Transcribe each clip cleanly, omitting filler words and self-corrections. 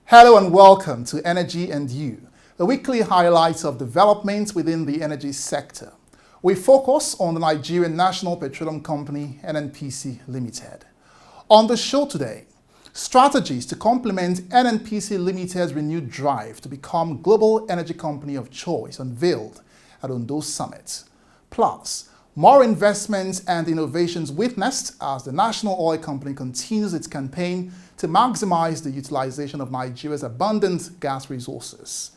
Hello and welcome to Energy and You, the weekly highlights of developments within the energy sector. We focus on the Nigerian National Petroleum Company, NNPC Limited. On the show today, strategies to complement NNPC Limited's renewed drive to become global energy company of choice unveiled at Ondo Summit. Plus, more investments and innovations witnessed as the national oil company continues its campaign to maximize the utilization of Nigeria's abundant gas resources.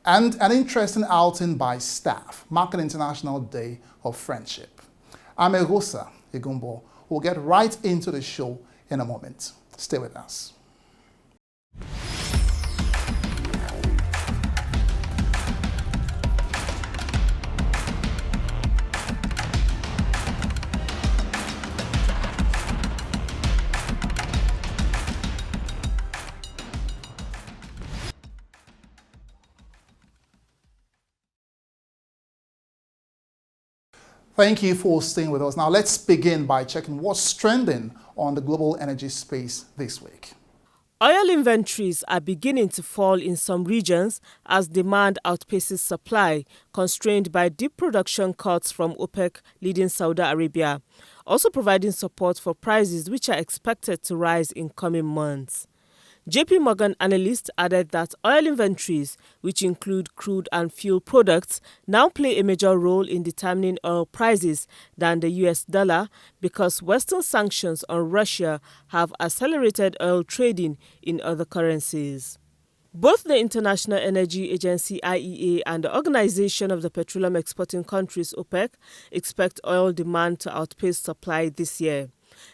And an interesting outing by staff, marking International Day of Friendship. Ahmed will get right into the show in a moment. Stay with us. Thank you for staying with us. Now let's begin by checking what's trending on the global energy space this week. Oil inventories are beginning to fall in some regions as demand outpaces supply, constrained by deep production cuts from OPEC leading Saudi Arabia, also providing support for prices which are expected to rise in coming months. JP Morgan analysts added that oil inventories, which include crude and fuel products, now play a major role in determining oil prices than the US dollar because Western sanctions on Russia have accelerated oil trading in other currencies. Both the International Energy Agency IEA and the Organization of the Petroleum Exporting Countries OPEC expect oil demand to outpace supply this year,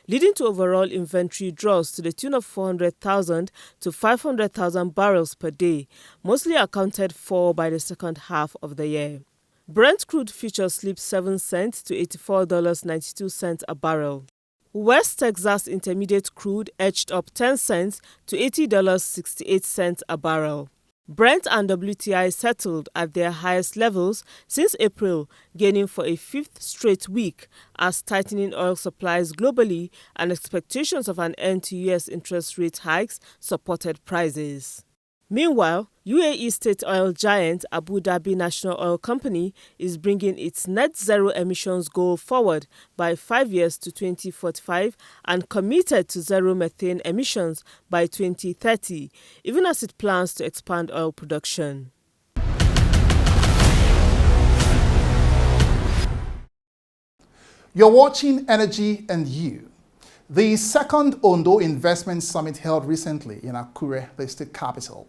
leading to overall inventory draws to the tune of 400,000 to 500,000 barrels per day, mostly accounted for by the second half of the year. Brent crude futures slipped 7 cents to $84.92 a barrel. West Texas Intermediate crude edged up 10 cents to $80.68 a barrel. Brent and WTI settled at their highest levels since April, gaining for a fifth straight week as tightening oil supplies globally and expectations of an end to U.S. interest rate hikes supported prices. Meanwhile, UAE state oil giant Abu Dhabi National Oil Company is bringing its net zero emissions goal forward by 5 years to 2045 and committed to zero methane emissions by 2030, even as it plans to expand oil production. You're watching Energy and You. The second Ondo Investment Summit held recently in Akure, the state capital.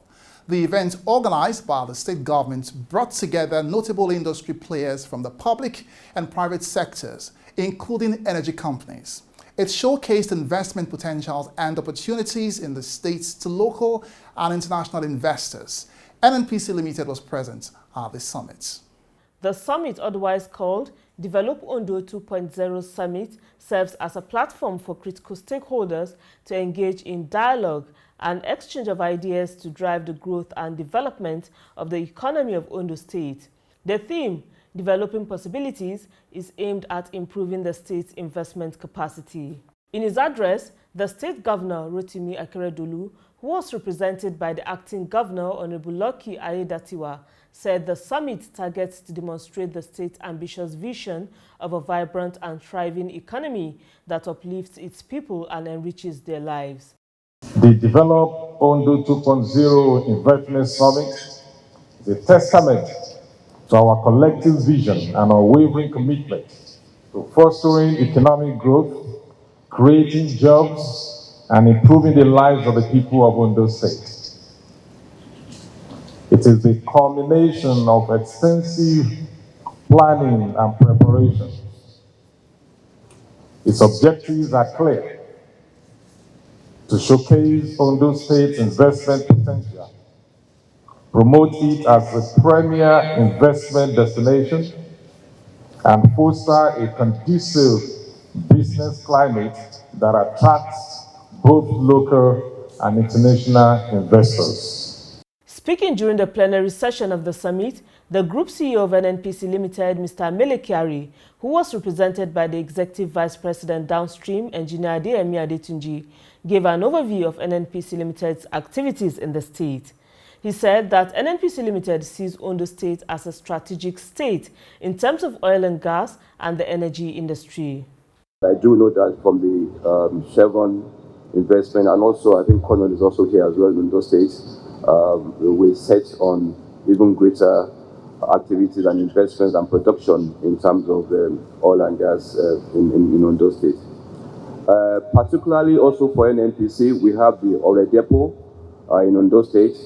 The event, organized by the state government, brought together notable industry players from the public and private sectors, including energy companies. It showcased investment potentials and opportunities in the states to local and international investors. NNPC Limited was present at the summit. The summit, otherwise called Develop Ondo 2.0 Summit, serves as a platform for critical stakeholders to engage in dialogue and exchange of ideas to drive the growth and development of the economy of Ondo State. The theme, Developing Possibilities, is aimed at improving the state's investment capacity. In his address, the state governor, Rotimi Akeredolu, who was represented by the acting governor, Honorable Lucky Ayedatiwa, said the summit targets to demonstrate the state's ambitious vision of a vibrant and thriving economy that uplifts its people and enriches their lives. The Develop Ondo 2.0 Investment Summit is a testament to our collective vision and unwavering commitment to fostering economic growth, creating jobs, and improving the lives of the people of Ondo State. It is the culmination of extensive planning and preparation. Its objectives are clear: to showcase Ondo State's investment potential, promote it as a premier investment destination, and foster a conducive business climate that attracts both local and international investors. Speaking during the plenary session of the summit, the Group CEO of NNPC Limited, Mr. Ahmed, who was represented by the Executive Vice President Downstream, Engineer Adeyemi Adetunji, gave an overview of NNPC Limited's activities in the state. He said that NNPC Limited sees Ondo State as a strategic state in terms of oil and gas and the energy industry. I do know that from the Chevron investment, and also I think Cornwall is also here as well in Ondo State, we set on even greater activities and investments and production in terms of oil and gas in Ondo State. Particularly also for NNPC, we have the Ore Depot in Ondo State,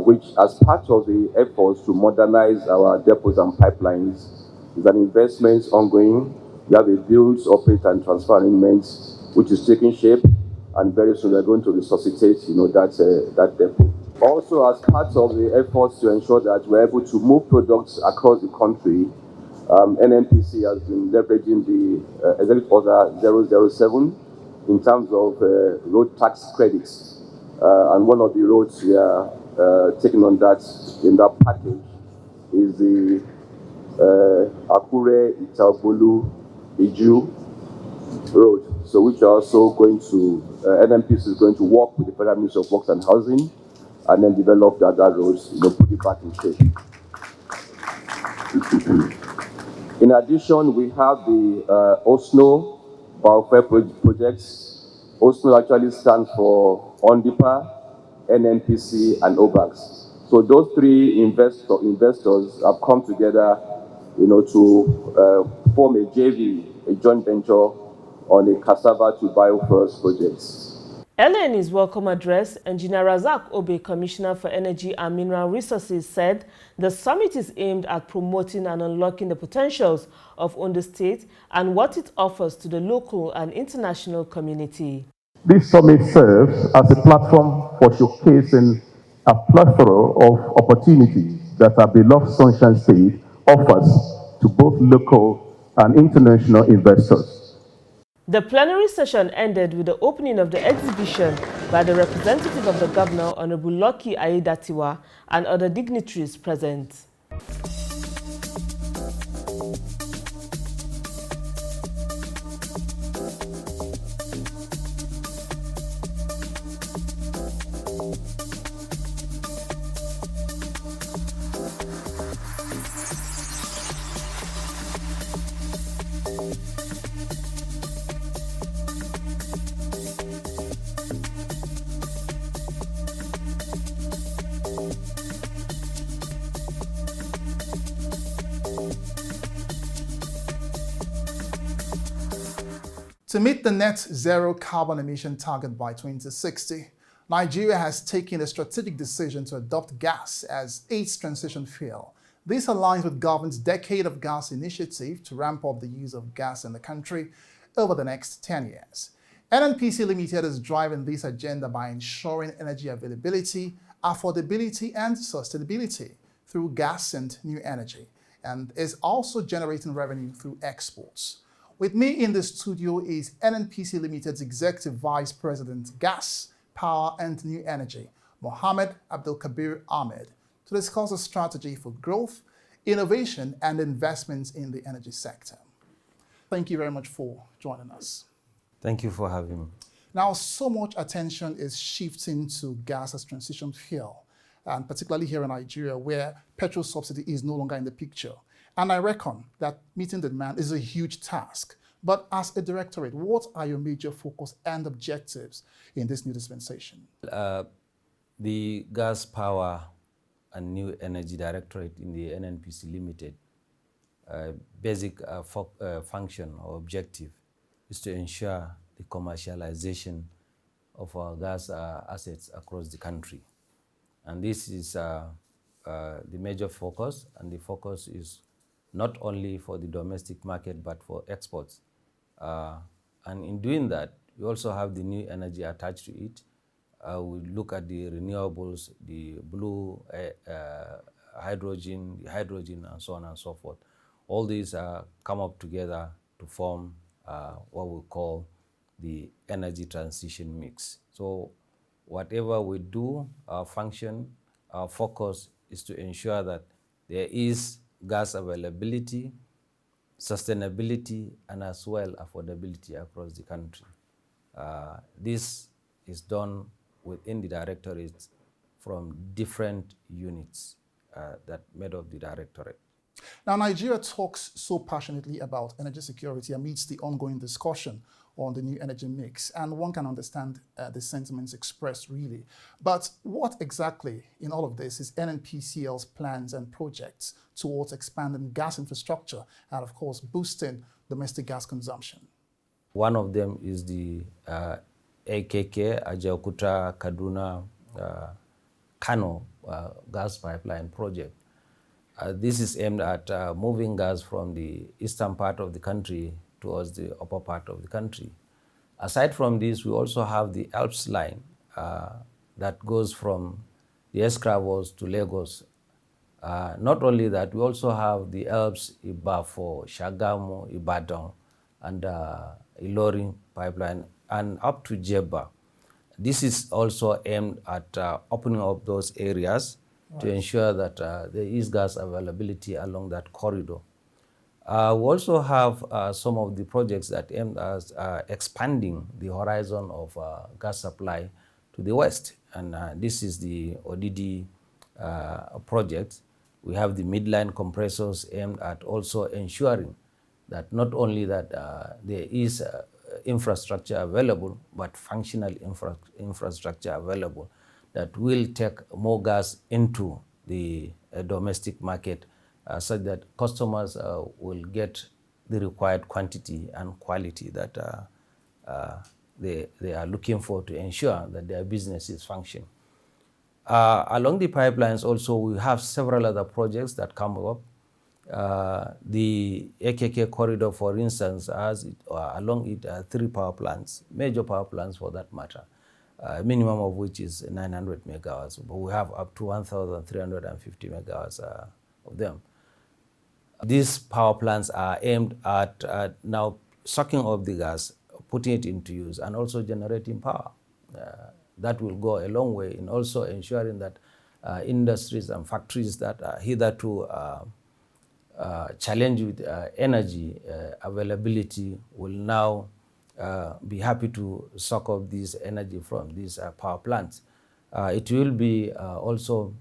which as part of the efforts to modernize our depots and pipelines is an investment ongoing. We have a build, operate and transfer arrangement which is taking shape, and very soon we're going to resuscitate that depot. Also, as part of the efforts to ensure that we're able to move products across the country, NNPC has been leveraging the Executive Order 007 in terms of road tax credits. And one of the roads we are taking on that in that package is the Akure Itabolu Iju road. So which are also going to, NNPC is going to work with the Federal Ministry of Works and Housing and then develop that road, put it back in shape. In addition, we have the OSNO biofuel projects. OSNO actually stands for ONDIPA, NNPC, and OBAX. So those three investors have come together, to form a JV, a joint venture, on a cassava to biofuels projects. Earlier in his welcome address, Engineer Razak Obe, Commissioner for Energy and Mineral Resources, said the summit is aimed at promoting and unlocking the potentials of Ondo State and what it offers to the local and international community. This summit serves as a platform for showcasing a plethora of opportunities that our beloved Sunshine State offers to both local and international investors. The plenary session ended with the opening of the exhibition by the representative of the governor, Honorable Lucky Aiyedatiwa, and other dignitaries present. To meet the net zero carbon emission target by 2060, Nigeria has taken a strategic decision to adopt gas as its transition fuel. This aligns with government's Decade of Gas initiative to ramp up the use of gas in the country over the next 10 years. NNPC Limited is driving this agenda by ensuring energy availability, affordability, and sustainability through gas and new energy, and is also generating revenue through exports. With me in the studio is NNPC Limited's Executive Vice President, Gas, Power and New Energy, Mohammed Ahmed, to discuss a strategy for growth, innovation and investments in the energy sector. Thank you very much for joining us. Thank you for having me. Now, so much attention is shifting to gas as transition fuel, and particularly here in Nigeria, where petrol subsidy is no longer in the picture. And I reckon that meeting the demand is a huge task. But as a directorate, what are your major focus and objectives in this new dispensation? The Gas, Power and New Energy Directorate in the NNPC Limited basic function or objective is to ensure the commercialization of our gas assets across the country. And this is the major focus, and the focus is not only for the domestic market, but for exports. And in doing that, we also have the new energy attached to it. We look at the renewables, the blue hydrogen, and so on and so forth. All these come up together to form what we call the energy transition mix. So whatever we do, our function, our focus is to ensure that there is gas availability, sustainability, and as well affordability across the country. This is done within the directorate from different units that made up the directorate. Now, Nigeria talks so passionately about energy security amidst the ongoing discussion on the new energy mix, and one can understand the sentiments expressed, really. But what exactly in all of this is NNPCL's plans and projects towards expanding gas infrastructure and, of course, boosting domestic gas consumption? One of them is the AKK, Ajaokuta Kaduna Kano gas pipeline project. This is aimed at moving gas from the eastern part of the country towards the upper part of the country. Aside from this, we also have the Alps line that goes from the Escravos to Lagos. Not only that, we also have the Alps Ibafo, Shagamu, Ibadan, and Ilorin pipeline, and up to Jebba. This is also aimed at opening up those areas to ensure that there is gas availability along that corridor. We also have some of the projects that aim at expanding the horizon of gas supply to the west, and this is the ODD project. We have the midline compressors aimed at also ensuring that not only that there is infrastructure available, but functional infrastructure available that will take more gas into the domestic market such that customers will get the required quantity and quality that they are looking for to ensure that their businesses function. Along the pipelines also, we have several other projects that come up. The AKK corridor, for instance, has along it 3 power plants, major power plants for that matter, minimum of which is 900 megawatts, but we have up to 1,350 megawatts of them. These power plants are aimed at now sucking up the gas, putting it into use, and also generating power. That will go a long way in also ensuring that industries and factories that are hitherto challenged with energy availability will now be happy to suck up this energy from these power plants. It will be also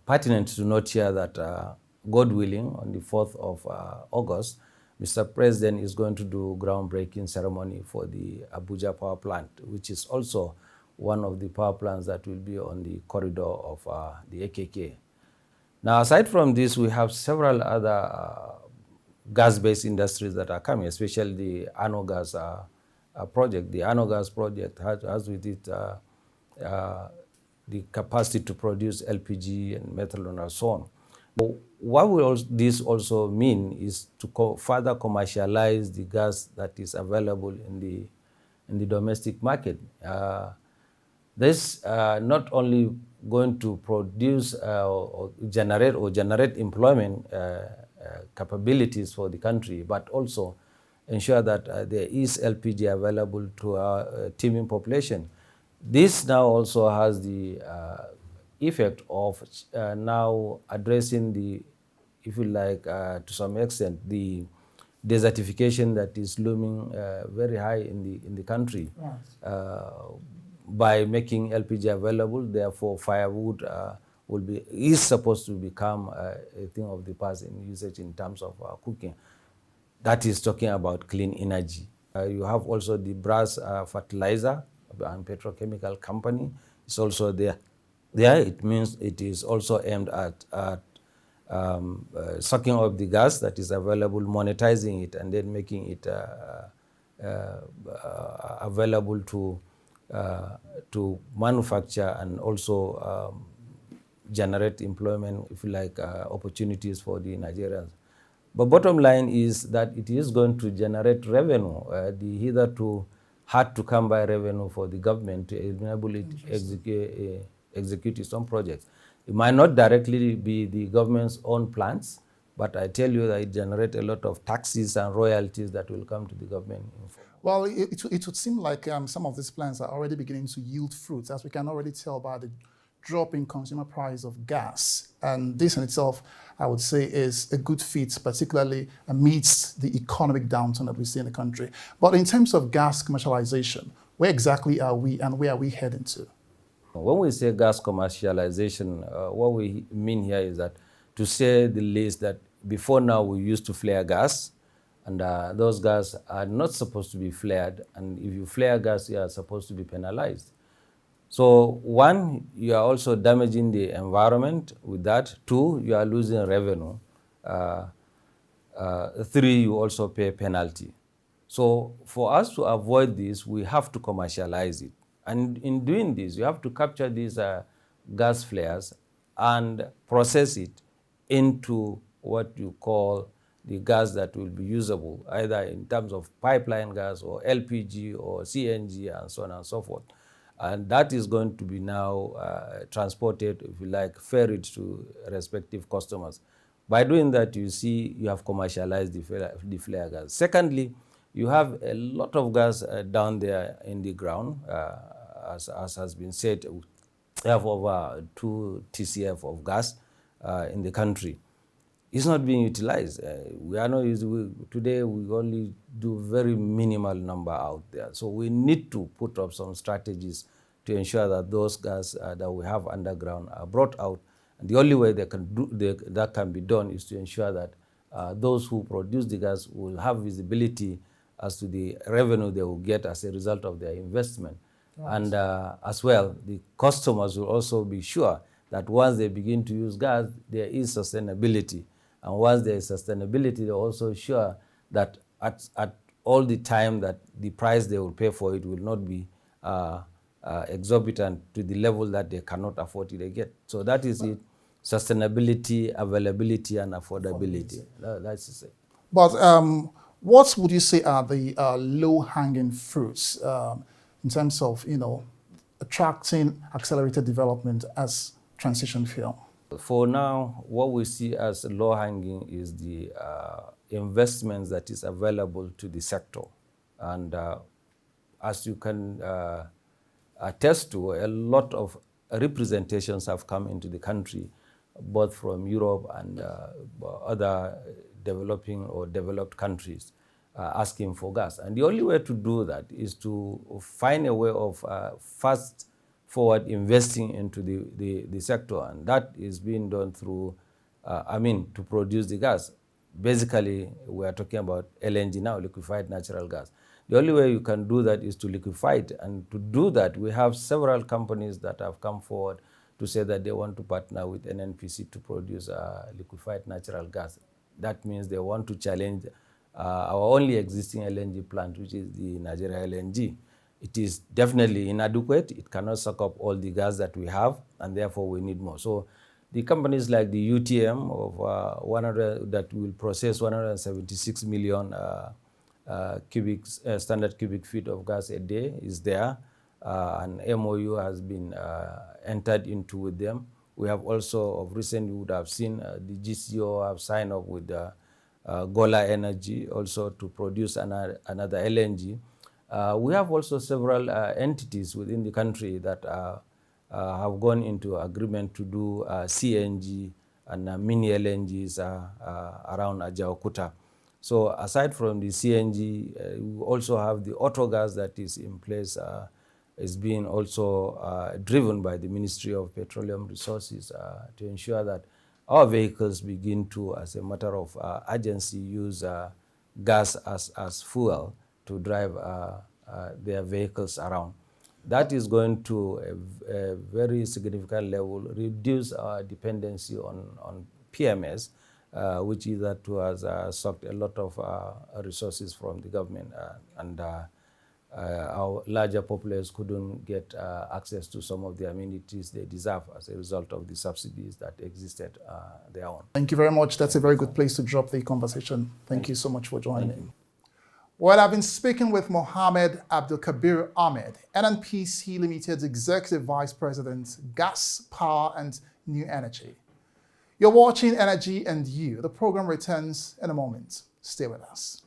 pertinent to note here that God willing, on the 4th of August, Mr. President is going to do groundbreaking ceremony for the Abuja power plant, which is also one of the power plants that will be on the corridor of the AKK. Now, aside from this, we have several other gas-based industries that are coming, especially the ANO gas project. The ANO gas project has with it the capacity to produce LPG and methanol and so on. But what will this also mean is to further commercialize the gas that is available in the domestic market. This not only going to produce or generate employment capabilities for the country, but also ensure that there is LPG available to our teeming population. This now also has the effect of now addressing the, if you like, to some extent, the desertification that is looming very high in the country. By making LPG available, therefore firewood is supposed to become a thing of the past in usage in terms of cooking. That is talking about clean energy. You have also the brass fertilizer and petrochemical company. It's also there. It means it is also aimed at sucking up the gas that is available, monetizing it, and then making it available to manufacture and also generate employment, if you like, opportunities for the Nigerians. But bottom line is that it is going to generate revenue, the hitherto hard to come by revenue for the government to enable it execute its own projects. It might not directly be the government's own plans, but I tell you that it generates a lot of taxes and royalties that will come to the government. Well, it would seem like some of these plans are already beginning to yield fruits, as we can already tell by the drop in consumer price of gas. And this in itself, I would say, is a good feat, particularly amidst the economic downturn that we see in the country. But in terms of gas commercialization, Where exactly are we and where are we heading to? When we say gas commercialization, what we mean here is that, to say the least, that before now we used to flare gas, and those gas are not supposed to be flared, and if you flare gas, you are supposed to be penalized. So one, you are also damaging the environment with that. Two, you are losing revenue. Three, you also pay penalty. So for us to avoid this, we have to commercialize it. And in doing this, you have to capture these gas flares and process it into what you call the gas that will be usable, either in terms of pipeline gas or LPG or CNG and so on and so forth. And that is going to be now transported, if you like, ferried to respective customers. By doing that, you see, you have commercialized the flare gas. Secondly, you have a lot of gas down there in the ground. As has been said, we have over 2 TCF of gas in the country. It's not being utilized. We are not today we only do very minimal number out there. So we need to put up some strategies to ensure that those gas that we have underground are brought out. And the only way that can be done is to ensure that those who produce the gas will have visibility as to the revenue they will get as a result of their investment. Right. And as well, the customers will also be sure that once they begin to use gas, there is sustainability. And once there is sustainability, they're also sure that at all the time that the price they will pay for it will not be exorbitant to the level that they cannot afford it again. So that is it: sustainability, availability, and affordability. That's it. But what would you say are the low-hanging fruits in terms of, attracting accelerated development as transition fuel? For now, what we see as low-hanging is the investments that is available to the sector. And as you can attest to, a lot of representations have come into the country, both from Europe and other developing or developed countries, asking for gas. And the only way to do that is to find a way of fast forward investing into the sector, and that is being done through, to produce the gas. Basically, we are talking about LNG now, liquefied natural gas. The only way you can do that is to liquefy it, and to do that, we have several companies that have come forward to say that they want to partner with NNPC to produce liquefied natural gas. That means they want to challenge our only existing LNG plant, which is the Nigeria LNG. It is definitely inadequate. It cannot suck up all the gas that we have, and therefore we need more. So the companies like the UTM of that will process 176 million standard cubic feet of gas a day is there. An MOU has been entered into with them. We have also, of recent, you would have seen the GCO have signed up with Gola Energy also to produce another LNG. We have also several entities within the country that have gone into agreement to do CNG and mini LNGs around Ajaokuta. So aside from the CNG, we also have the autogas that is in place, is being also driven by the Ministry of Petroleum Resources to ensure that our vehicles begin to, as a matter of urgency, use gas as fuel to drive their vehicles around. That is going to a very significant level reduce our dependency on PMS, which is that has sucked a lot of resources from the government, and our larger populace couldn't get access to some of the amenities they deserve as a result of the subsidies that existed thereon. Thank you very much. That's a very good place to drop the conversation. Thank you so much for joining. Well, I've been speaking with Mohammed Ahmed, NNPC Limited's Executive Vice President, Gas, Power and New Energy. You're watching Energy and You. The program returns in a moment. Stay with us.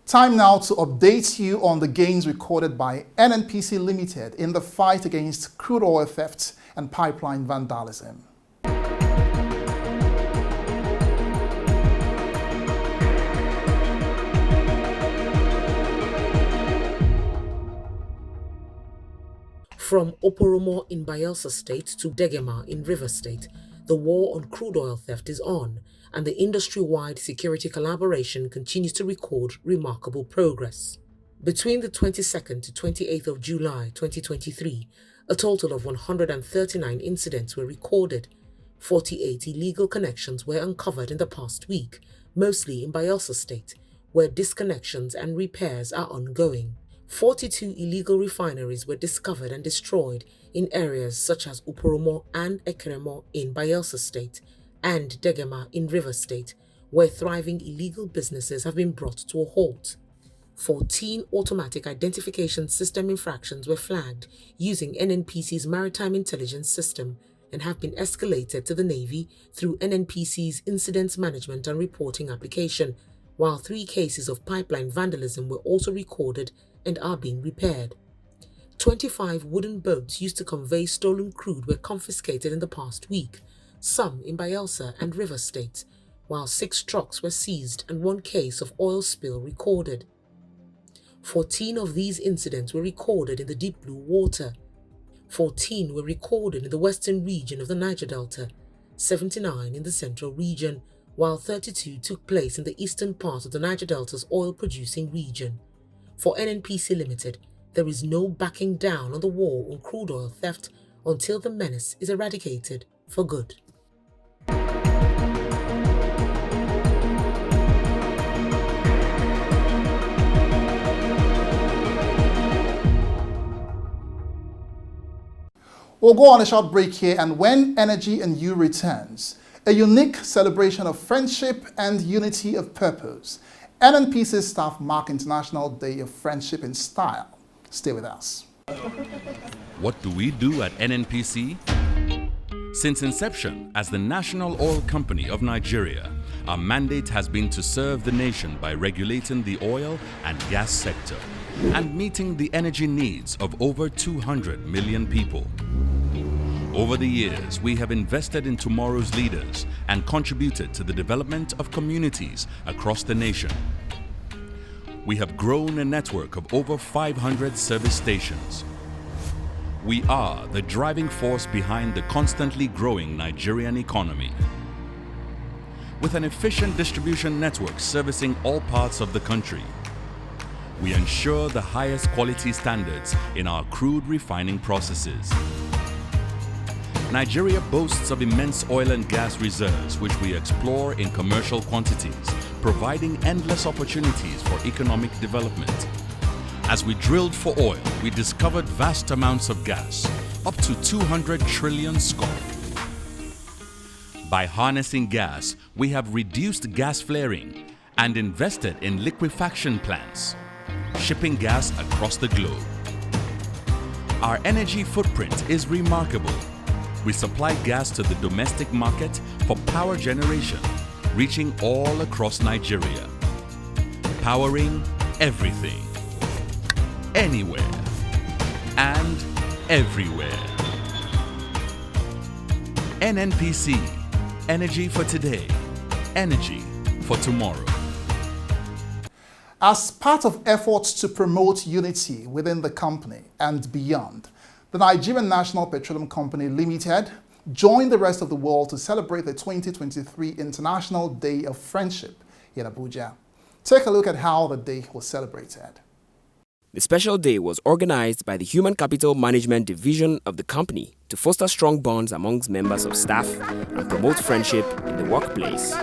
Time now to update you on the gains recorded by NNPC Limited in the fight against crude oil theft and pipeline vandalism. From Oporomo in Bayelsa State to Degema in River State, the war on crude oil theft is on, and the industry-wide security collaboration continues to record remarkable progress. Between the 22nd to 28th of July 2023, a total of 139 incidents were recorded. 48 illegal connections were uncovered in the past week, mostly in Bayelsa State, where disconnections and repairs are ongoing. 42 illegal refineries were discovered and destroyed in areas such as Uporomo and Ekremo in Bayelsa State and Degema in River State, where thriving illegal businesses have been brought to a halt. 14 automatic identification system infractions were flagged using NNPC's maritime intelligence system and have been escalated to the Navy through NNPC's incident management and reporting application, while 3 cases of pipeline vandalism were also recorded and are being repaired. 25 wooden boats used to convey stolen crude were confiscated in the past week, some in Bayelsa and River State, while 6 trucks were seized and 1 case of oil spill recorded. 14 of these incidents were recorded in the deep blue water. 14 were recorded in the western region of the Niger Delta, 79 in the central region, while 32 took place in the eastern part of the Niger Delta's oil-producing region. For NNPC Limited, there is no backing down on the war on crude oil theft until the menace is eradicated for good. We'll go on a short break here, and when Energy and You returns, a unique celebration of friendship and unity of purpose. NNPC staff mark International Day of Friendship in style. Stay with us. What do we do at NNPC? Since inception as the National Oil Company of Nigeria, our mandate has been to serve the nation by regulating the oil and gas sector and meeting the energy needs of over 200 million people. Over the years, we have invested in tomorrow's leaders and contributed to the development of communities across the nation. We have grown a network of over 500 service stations. We are the driving force behind the constantly growing Nigerian economy. With an efficient distribution network servicing all parts of the country, we ensure the highest quality standards in our crude refining processes. Nigeria boasts of immense oil and gas reserves which we explore in commercial quantities, providing endless opportunities for economic development. As we drilled for oil, we discovered vast amounts of gas, up to 200 trillion scoop. By harnessing gas, we have reduced gas flaring and invested in liquefaction plants, shipping gas across the globe. Our energy footprint is remarkable. We supply gas to the domestic market for power generation, reaching all across Nigeria. Powering everything, anywhere, and everywhere. NNPC, energy for today, energy for tomorrow. As part of efforts to promote unity within the company and beyond, the Nigerian National Petroleum Company Limited joined the rest of the world to celebrate the 2023 International Day of Friendship in Abuja. Take a look at how the day was celebrated. The special day was organized by the Human Capital Management Division of the company to foster strong bonds amongst members of staff and promote friendship in the workplace.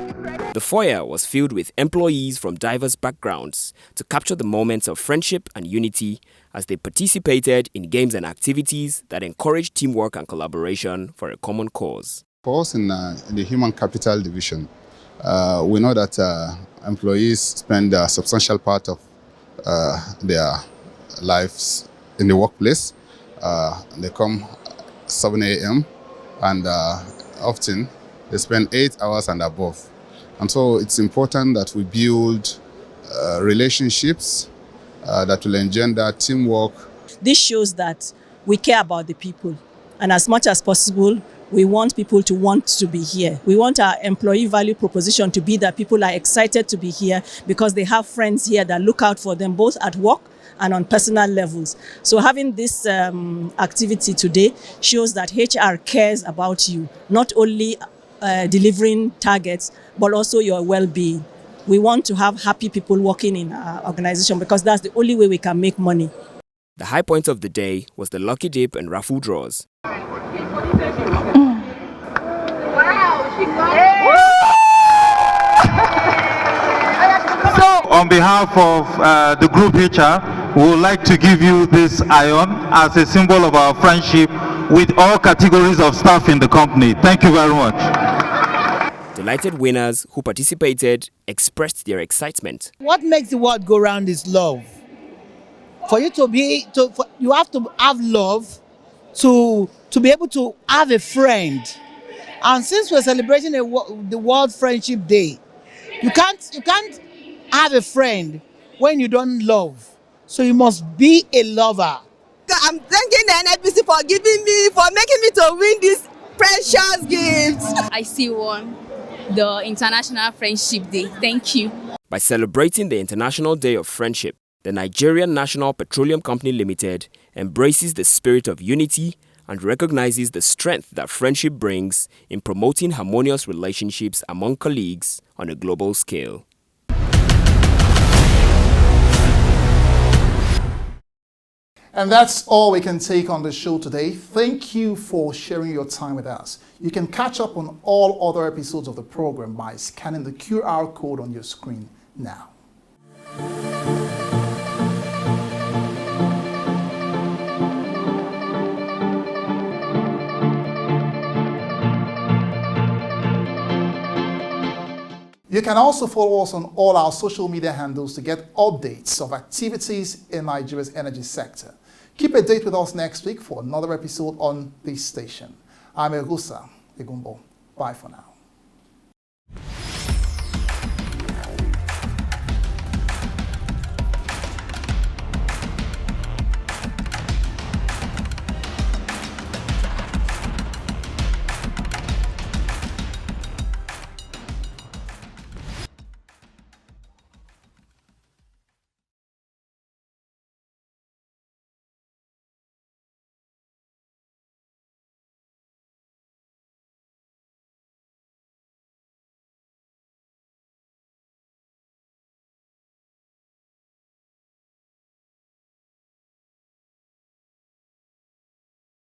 The foyer was filled with employees from diverse backgrounds to capture the moments of friendship and unity as they participated in games and activities that encouraged teamwork and collaboration for a common cause. For us in the Human Capital Division, we know that employees spend a substantial part of their lives in the workplace. They come 7 a.m. and often they spend 8 hours and above. And so it's important that we build relationships that will engender teamwork. This shows that we care about the people, and as much as possible, we want people to want to be here. We want our employee value proposition to be that people are excited to be here because they have friends here that look out for them both at work and on personal levels. So having this activity today shows that HR cares about you, not only delivering targets, but also your well-being. We want to have happy people working in our organization because that's the only way we can make money. The high point of the day was the lucky dip and raffle draws. On behalf of the group HR, we would like to give you this iron as a symbol of our friendship with all categories of staff in the company. Thank you very much. Delighted winners who participated expressed their excitement. What makes the world go round is love. For you to be, you have to have love to be able to have a friend. And since we're celebrating the World Friendship Day, you can't have a friend when you don't love. So you must be a lover. I'm thanking the NNPC for making me to win this precious gift. I still won the International Friendship Day. Thank you. By celebrating the International Day of Friendship, the Nigerian National Petroleum Company Limited embraces the spirit of unity and recognizes the strength that friendship brings in promoting harmonious relationships among colleagues on a global scale. And that's all we can take on the show today. Thank you for sharing your time with us. You can catch up on all other episodes of the program by scanning the QR code on your screen now. You can also follow us on all our social media handles to get updates of activities in Nigeria's energy sector. Keep a date with us next week for another episode on this station. I'm Egusa Egumbo. Bye for now.